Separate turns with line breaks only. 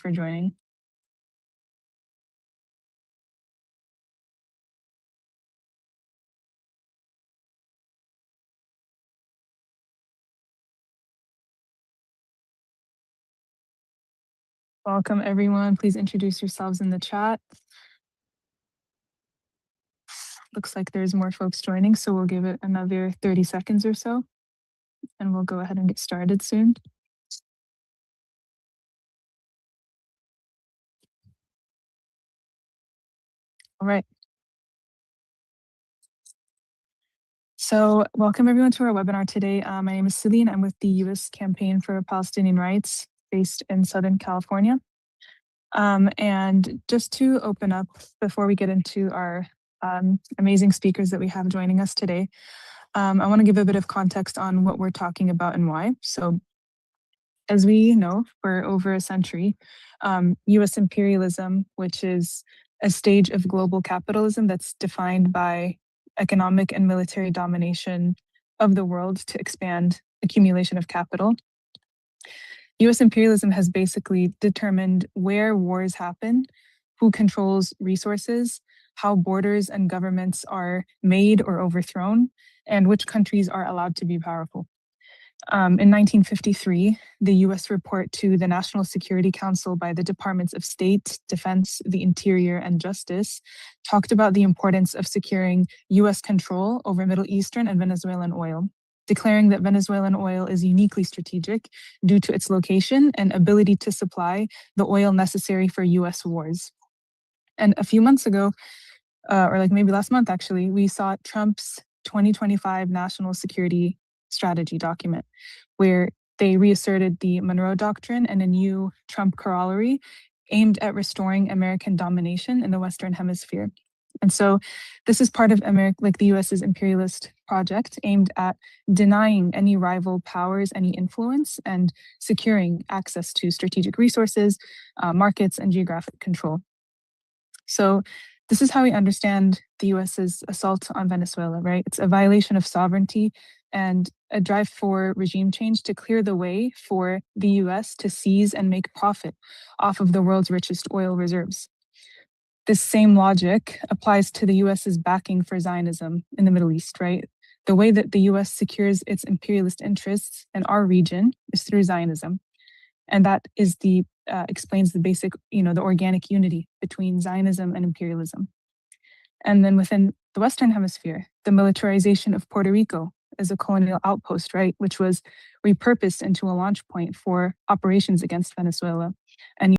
for joining. Welcome, everyone. Please introduce yourselves in the chat. Looks like there's more folks joining, so we'll give it another 30 seconds or so, and we'll go ahead and get started soon. All right. So welcome everyone to our webinar today. My name is Celine. I'm with the U.S. Campaign for Palestinian Rights based in Southern California. And just to open up before we get into our amazing speakers that we have joining us today, I want to give a bit of context on what we're talking about and why. So as we know, for over a century, U.S. imperialism, which is a stage of global capitalism that's defined by economic and military domination of the world to expand accumulation of capital. U.S. imperialism has basically determined where wars happen, who controls resources, how borders and governments are made or overthrown, and which countries are allowed to be powerful. In 1953, the U.S. report to the National Security Council by the Departments of State, Defense, the Interior, and Justice talked about the importance of securing U.S. control over Middle Eastern and Venezuelan oil, declaring that Venezuelan oil is uniquely strategic due to its location and ability to supply the oil necessary for U.S. wars. And a few months ago, or like maybe last month actually, we saw Trump's 2025 National Security Strategy document, where they reasserted the Monroe Doctrine and a new Trump corollary aimed at restoring American domination in the Western Hemisphere. And so this is part of the US's imperialist project aimed at denying any rival powers any influence and securing access to strategic resources, markets, and geographic control. So this is how we understand the US's assault on Venezuela, right? It's a violation of sovereignty and a drive for regime change to clear the way for the US to seize and make profit off of the world's richest oil reserves. This same logic applies to the US's backing for Zionism in the Middle East, right? The way that the US secures its imperialist interests in our region is through Zionism. And that is explains the basic, the organic unity between Zionism and imperialism. And then within the Western Hemisphere, the militarization of Puerto Rico as a colonial outpost, right, which was repurposed into a launch point for operations against Venezuela. And